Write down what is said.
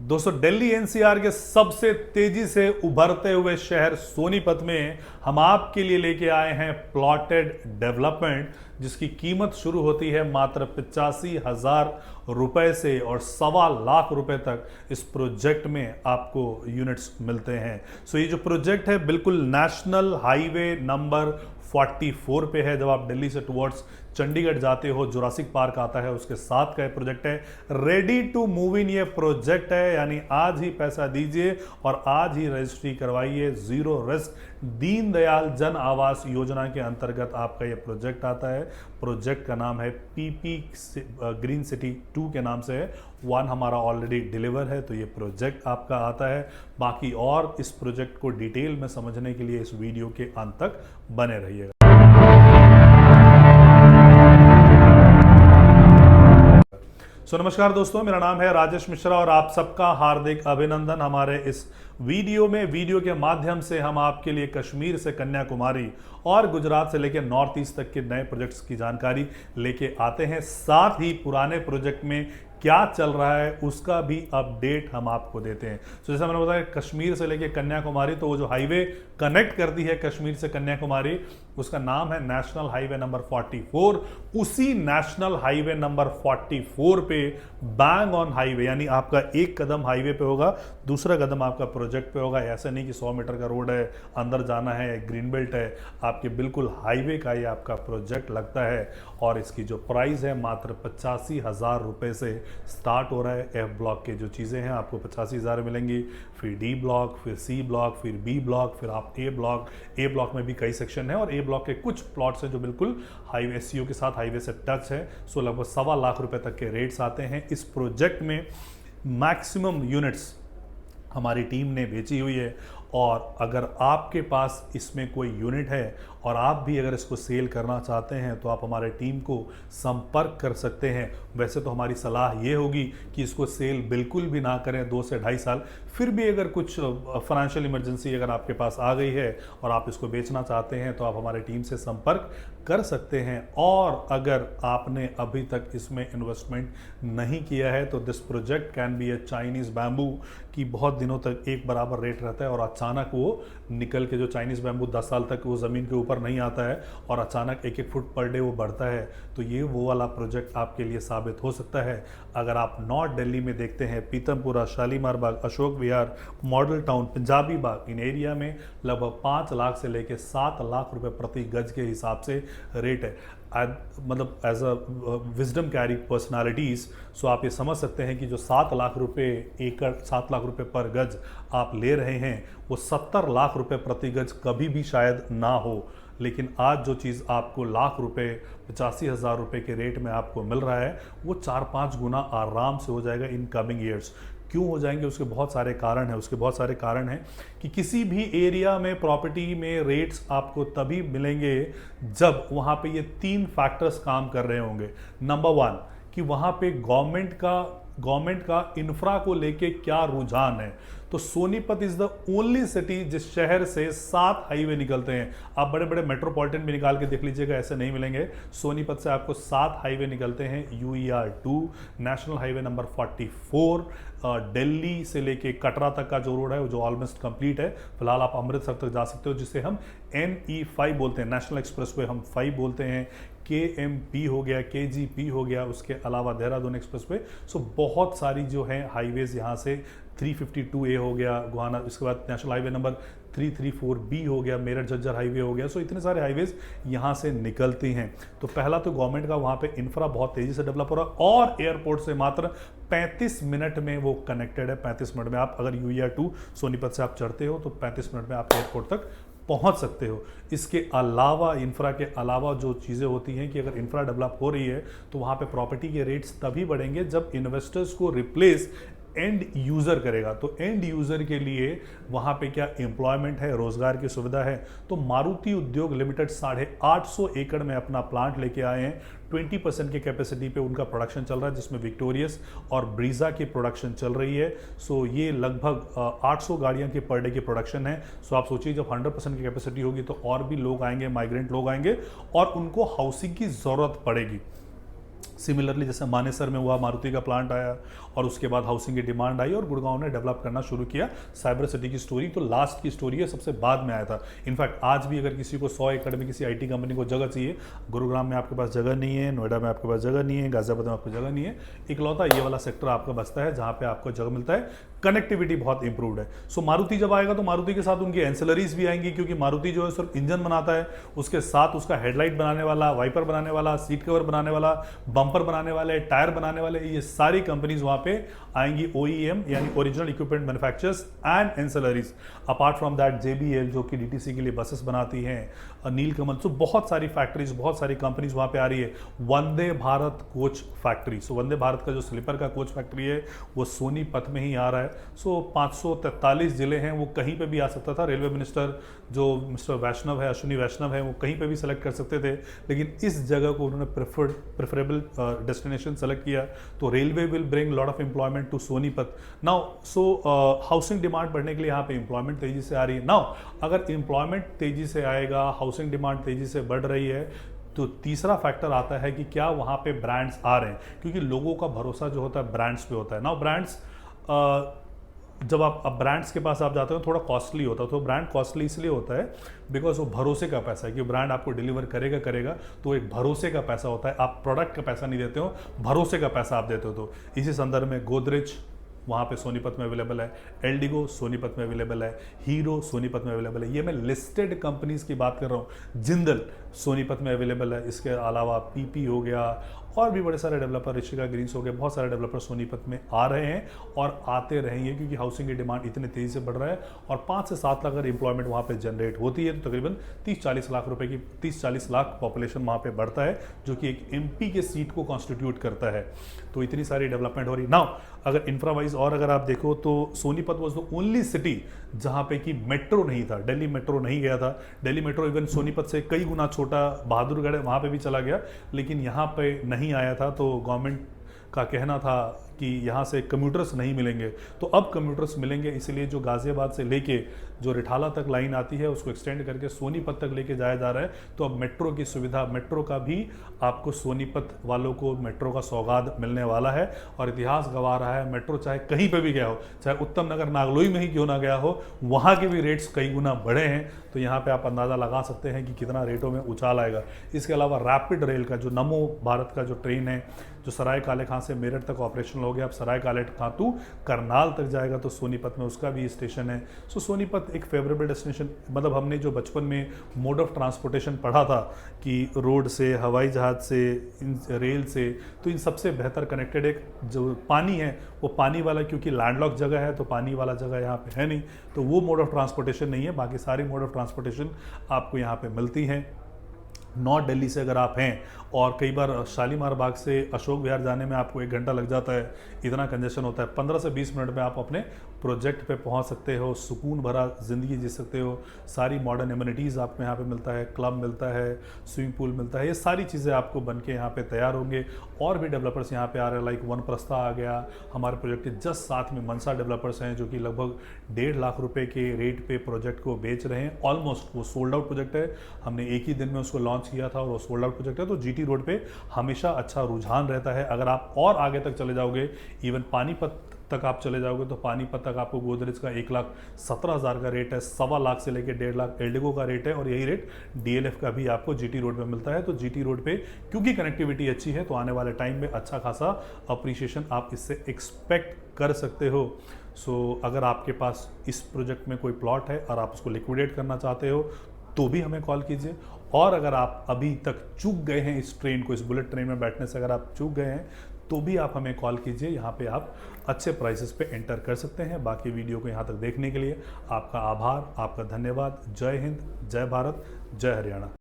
दोस्तों दिल्ली एनसीआर के सबसे तेजी से उभरते हुए शहर सोनीपत में हम आपके लिए लेके आए हैं प्लॉटेड डेवलपमेंट, जिसकी कीमत शुरू होती है मात्र 85,000 रुपए से और 1.25 लाख रुपए तक इस प्रोजेक्ट में आपको यूनिट्स मिलते हैं। सो ये जो प्रोजेक्ट है बिल्कुल नेशनल हाईवे नंबर 44 पे है। जब आप दिल्ली से टुवर्ड्स चंडीगढ़ जाते हो, जुरासिक पार्क आता है, उसके साथ का ये प्रोजेक्ट है। रेडी टू मूव इन ये प्रोजेक्ट है, यानी आज ही पैसा दीजिए और आज ही रजिस्ट्री करवाइए। जीरो रिस्क दीनदयाल जन आवास योजना के अंतर्गत आपका ये प्रोजेक्ट आता है। प्रोजेक्ट का नाम है पीपी ग्रीन सिटी 2 के नाम से है। 1 हमारा ऑलरेडी डिलीवर है, तो ये प्रोजेक्ट आपका आता है। बाकी और इस प्रोजेक्ट को डिटेल में समझने के लिए इस वीडियो के अंत तक बने रहिएगा। नमस्कार दोस्तों, मेरा नाम है राजेश मिश्रा और आप सबका हार्दिक अभिनंदन। हमारे इस वीडियो के माध्यम से हम आपके लिए कश्मीर से कन्याकुमारी और गुजरात से लेकर नॉर्थ ईस्ट तक के नए प्रोजेक्ट्स की जानकारी लेके आते हैं। साथ ही पुराने प्रोजेक्ट में क्या चल रहा है उसका भी अपडेट हम आपको देते हैं। तो जैसा मैंने बताया, कश्मीर से लेकर कन्याकुमारी, तो वो जो हाईवे कनेक्ट करती है कश्मीर से कन्याकुमारी, उसका नाम है नेशनल हाईवे नंबर 44। उसी नेशनल हाईवे नंबर 44 पे बैंग ऑन हाईवे, यानी आपका एक कदम हाईवे पे होगा, दूसरा कदम आपका प्रोजेक्ट पे होगा। ऐसा नहीं कि 100 मीटर का रोड है, अंदर जाना है, ग्रीन बेल्ट है, आपके बिल्कुल हाईवे का ये आपका प्रोजेक्ट लगता है। और इसकी जो प्राइस है मात्र 85,000 रुपए से स्टार्ट हो रहा है। एफ ब्लॉक के जो चीज़ें हैं आपको 85,000 मिलेंगी, फिर डी ब्लॉक, फिर सी ब्लॉक, फिर बी ब्लॉक, फिर आप ए ब्लॉक में भी कई सेक्शन है और ए ब्लॉक के कुछ प्लॉट्स हैं जो बिल्कुल हाईवे एससीओ के साथ हाईवे से टच है। सो लगभग 1.25 लाख रुपए तक के रेट्स आते हैं। इस प्रोजेक्ट में मैक्सिमम यूनिट्स हमारी टीम ने बेची हुई है और अगर आपके पास इसमें कोई यूनिट है और आप भी अगर इसको सेल करना चाहते हैं तो आप हमारे टीम को संपर्क कर सकते हैं। वैसे तो हमारी सलाह ये होगी कि इसको सेल बिल्कुल भी ना करें 2 से 2.5 साल। फिर भी अगर कुछ फाइनेंशियल इमरजेंसी अगर आपके पास आ गई है और आप इसको बेचना चाहते हैं तो आप हमारे टीम से संपर्क कर सकते हैं। और अगर आपने अभी तक इसमें इन्वेस्टमेंट नहीं किया है तो this project can be A Chinese bamboo की बहुत दिनों तक एक बराबर रेट रहता है और अचानक वो निकल के, जो चाइनीज़ बैम्बू 10 साल तक वो ज़मीन के ऊपर नहीं आता है और अचानक 1-1 फुट पर डे वो बढ़ता है, तो ये वो वाला प्रोजेक्ट आपके लिए साबित हो सकता है। अगर आप नॉर्थ दिल्ली में देखते हैं, पीतमपुरा, शालीमार बाग, अशोक विहार, मॉडल टाउन, पंजाबी बाग, इन एरिया में लगभग 5 लाख से लेकर 7 लाख रुपए प्रति गज के हिसाब से रेट है। मतलब as a wisdom carry personalities, so आप ये समझ सकते हैं कि जो 7 लाख रुपए एकड़, 7 लाख रुपए पर गज आप ले रहे हैं, वो 70 लाख रुपए प्रति गज कभी भी शायद ना हो। लेकिन आज जो चीज़ आपको लाख रुपए, 85,000 रुपए के रेट में आपको मिल रहा है, वो 4-5 गुना आराम से हो जाएगा इन कमिंग ईयर्स। क्यों हो जाएंगे? उसके बहुत सारे कारण हैं कि किसी भी एरिया में प्रॉपर्टी में रेट्स आपको तभी मिलेंगे जब वहाँ पे ये 3 फैक्टर्स काम कर रहे होंगे। नंबर 1 कि वहाँ पे गवर्नमेंट का इंफ्रा को लेके क्या रुझान है। तो Sonipat is the only city जिस शहर से 7 हाईवे निकलते हैं। आप बड़े बड़े मेट्रोपॉलिटन भी निकाल के देख लीजिएगा, ऐसे नहीं मिलेंगे। सोनीपत से आपको 7 हाईवे निकलते हैं। UER 2, national highway number 44, Delhi से लेके कटरा तक का जो रोड है वो जो ऑलमोस्ट कंप्लीट है। फिलहाल आप अमृतसर तक जा सकते हो, जिसे हम NE5 बोलते हैं, नेशनल एक्सप्रेस वे हम 5 बोलते हैं। KMP हो गया, KGP हो गया, उसके अलावा देहरादून एक्सप्रेस वे। सो बहुत सारी जो है हाईवेज यहाँ से 352A हो गया गुहाना, इसके बाद नेशनल हाईवे नंबर 334B हो गया, मेरठ झज्जर हाईवे हो गया। सो इतने सारे हाईवेज यहाँ से निकलती हैं। तो पहला तो गवर्नमेंट का वहाँ पे इंफ्रा बहुत तेजी से डेवलप हो रहा है और एयरपोर्ट से मात्र 35 मिनट में वो कनेक्टेड है। 35 मिनट में आप अगर UER 2 सोनीपत से आप चढ़ते हो तो 35 मिनट में आप एयरपोर्ट तक पहुंच सकते हो। इसके अलावा इंफ्रा के अलावा जो चीज़ें होती हैं कि अगर इंफ्रा डेवलप हो रही है तो वहाँ पे प्रॉपर्टी के रेट्स तभी बढ़ेंगे जब इन्वेस्टर्स को रिप्लेस एंड यूज़र करेगा। तो एंड यूज़र के लिए वहाँ पे क्या एम्प्लॉयमेंट है, रोजगार की सुविधा है। तो मारुति उद्योग लिमिटेड 850 एकड़ में अपना प्लांट लेके आए हैं। 20% की कैपेसिटी पे उनका प्रोडक्शन चल रहा है, जिसमें विक्टोरियस और ब्रीजा की प्रोडक्शन चल रही है। सो ये लगभग 800 गाड़ियाँ की पर डे की प्रोडक्शन है। सो आप सोचिए जब 100% की कैपेसिटी होगी तो और भी लोग आएंगे, माइग्रेंट लोग आएंगे और उनको हाउसिंग की ज़रूरत पड़ेगी। सिमिलरली जैसे मानेसर में हुआ, मारुति का प्लांट आया और उसके बाद हाउसिंग की डिमांड आई और गुड़गांव ने डेवलप करना शुरू किया। साइबर सिटी की स्टोरी तो लास्ट की स्टोरी है, सबसे बाद में आया था। इनफैक्ट आज भी अगर किसी को 100 एकड़ में किसी आईटी कंपनी को जगह चाहिए, गुरुग्राम में आपके पास जगह नहीं है, नोएडा में आपके पास जगह नहीं है, गाजियाबाद में आपको जगह नहीं है, इकलौता ये वाला सेक्टर आपका बचता है जहाँ पे आपको जगह मिलता है। कनेक्टिविटी बहुत इंप्रूव्ड है। सो मारुति जब आएगा तो मारुति के साथ उनकी एंसेलरीज भी आएंगी, क्योंकि मारुति जो है सिर्फ इंजन बनाता है, उसके साथ उसका हेडलाइट बनाने वाला, वाइपर बनाने वाला, सीट कवर बनाने वाला, बम्पर बनाने वाले, टायर बनाने वाले, ये सारी कंपनीज वहां पे आएंगी। OEM यानी original equipment manufacturers and ancillaries. Apart from that JBL जो कि DTC के लिए बसेस बनाती हैं, नीलकमल, सो बहुत सारी फैक्ट्रीज, बहुत सारी कंपनीज वहां पे आ रही है। वंदे भारत कोच फैक्ट्री, सो वंदे भारत का जो स्लीपर का कोच फैक्ट्री है वो सोनीपत में ही आ रहा है। सो 543 जिले हैं, वो कहीं पे भी आ सकता था। रेलवे मिनिस्टर जो मिस्टर वैष्णव है, अश्विनी वैष्णव है, वो कहीं पे भी सेलेक्ट कर सकते थे, लेकिन इस जगह को उन्होंने प्रेफरेबल डेस्टिनेशन सेलेक्ट किया। तो railway will bring lot of employment to Sonipat now. So housing demand बढ़ने के लिए यहाँ पे एम्प्लॉयमेंट तेजी से आ रही है। नाउ अगर एम्प्लॉयमेंट तेजी से आएगा, हाउसिंग डिमांड तेजी से बढ़ रही है, तो तीसरा फैक्टर आता है कि क्या वहाँ पे ब्रांड्स आ रहे हैं, क्योंकि लोगों का भरोसा जो होता है ब्रांड्स पे होता है। नाउ ब्रांड्स जब आप ब्रांड्स के पास आप जाते हो थोड़ा कॉस्टली होता है। तो ब्रांड कॉस्टली इसलिए होता है बिकॉज वो भरोसे का पैसा है, कि ब्रांड आपको डिलीवर करेगा तो एक भरोसे का पैसा होता है। आप प्रोडक्ट का पैसा नहीं देते हो, भरोसे का पैसा आप देते हो। तो इसी संदर्भ में गोदरेज वहाँ पे सोनीपत में अवेलेबल है, एल्डिगो सोनीपत में अवेलेबल है, हीरो सोनीपत में अवेलेबल है। ये मैं लिस्टेड कंपनीज की बात कर रहा हूँ। जिंदल सोनीपत में अवेलेबल है। इसके अलावा PP हो गया, और भी बड़े सारे डेवलपर, ऋषिका ग्रीन्स हो गए, बहुत सारे डेवलपर सोनीपत में आ रहे हैं और आते रहेंगे, क्योंकि हाउसिंग की डिमांड इतनी तेजी से बढ़ रहा है। और 5 से 7 लाख अगर एम्प्लॉयमेंट वहाँ पे जनरेट होती है तो तकरीबन 30-40 लाख रुपए की 30-40 लाख पॉपुलेशन वहाँ पे बढ़ता है, जो कि एक MP के सीट को कॉन्स्टिट्यूट करता है। तो इतनी सारी डेवलपमेंट हो रही। नाउ अगर इंफ्रा वाइज और अगर आप देखो तो Sonipat was the only city जहाँ पे कि मेट्रो नहीं था। दिल्ली मेट्रो नहीं गया था। दिल्ली मेट्रो इवन सोनीपत से कई गुना छोटा, बहादुरगढ़ है वहाँ पे भी चला गया, लेकिन यहाँ पे नहीं आया था। तो गवर्नमेंट का कहना था कि यहाँ से कम्यूटर्स नहीं मिलेंगे, तो अब कम्यूटर्स मिलेंगे। इसलिए जो गाजियाबाद से लेके जो रिठाला तक लाइन आती है उसको एक्सटेंड करके सोनीपत तक लेके जाया जा रहा है। तो अब मेट्रो की सुविधा, मेट्रो का भी आपको सोनीपत वालों को मेट्रो का सौगात मिलने वाला है। और इतिहास गवा रहा है, मेट्रो चाहे कहीं पे भी गया हो, चाहे उत्तम नगर नागलोई में ही क्यों ना गया हो, वहाँ के भी रेट्स कई गुना बढ़े हैं। तो यहाँ पे आप अंदाज़ा लगा सकते हैं कि कितना रेटों में उछाल आएगा। इसके अलावा रैपिड रेल का जो नमो भारत का जो ट्रेन है, जो सराय काले खां से मेरठ तक ऑपरेशनल हो गया, अब सराय काले खां टू करनाल तक जाएगा, तो सोनीपत में उसका भी स्टेशन है। सो सोनीपत एक फेवरेबल डेस्टिनेशन, मतलब हमने जो बचपन में मोड ऑफ ट्रांसपोर्टेशन पढ़ा था कि रोड से, हवाई जहाज से, रेल से, तो इन सबसे बेहतर कनेक्टेड एक जो पानी है वो पानी वाला, क्योंकि लैंडलॉक जगह है तो पानी वाला जगह यहाँ पे है नहीं, तो वो मोड ऑफ ट्रांसपोर्टेशन नहीं है। बाकी सारी मोड ऑफ ट्रांसपोर्टेशन आपको यहाँ पे मिलती हैं। नॉर्थ दिल्ली से अगर आप हैं, और कई बार शालीमार बाग से अशोक विहार जाने में आपको 1 घंटा लग जाता है, इतना कंजेशन होता है, 15 से 20 मिनट में आप अपने प्रोजेक्ट पे पहुंच सकते हो, सुकून भरा ज़िंदगी जी सकते हो। सारी मॉडर्न एमिनिटीज़ आपको यहाँ पे मिलता है, क्लब मिलता है, स्विमिंग पूल मिलता है, ये सारी चीज़ें आपको बन के यहाँ पे तैयार होंगे। और भी डेवलपर्स यहाँ पे आ रहे हैं, लाइक वन प्रस्था आ गया हमारे प्रोजेक्ट के जस्ट साथ में। मनसा डेवलपर्स हैं जो कि लगभग 1.5 लाख रुपए के रेट पे प्रोजेक्ट को बेच रहे हैं। ऑलमोस्ट वो सोल्ड आउट प्रोजेक्ट है, हमने एक ही दिन में उसको लॉन्च किया था और वो सोल्ड आउट प्रोजेक्ट है। तो GT रोड पे हमेशा अच्छा रुझान रहता है। अगर आप और आगे तक चले जाओगे, इवन पानीपत तक आप चले जाओगे, तो पानीपत तक आपको गोदरेज का 1,17,000 का रेट है, 1.25 लाख से लेकर 1.5 लाख एल्डिगो का रेट है, और यही रेट DLF का भी आपको GT रोड पे मिलता है। तो GT रोड पे क्योंकि कनेक्टिविटी अच्छी है, तो आने वाले टाइम में अच्छा खासा अप्रिशिएशन आप इससे एक्सपेक्ट कर सकते हो। सो अगर आपके पास इस प्रोजेक्ट में कोई प्लॉट है और आप उसको लिक्विडेट करना चाहते हो, तो भी हमें कॉल कीजिए। और अगर आप अभी तक चूक गए हैं इस ट्रेन को, इस बुलेट ट्रेन में बैठने से अगर आप चूक गए हैं, तो भी आप हमें कॉल कीजिए। यहाँ पे आप अच्छे प्राइसेस पे एंटर कर सकते हैं। बाकी वीडियो को यहाँ तक देखने के लिए आपका आभार, आपका धन्यवाद। जय हिंद, जय भारत, जय हरियाणा।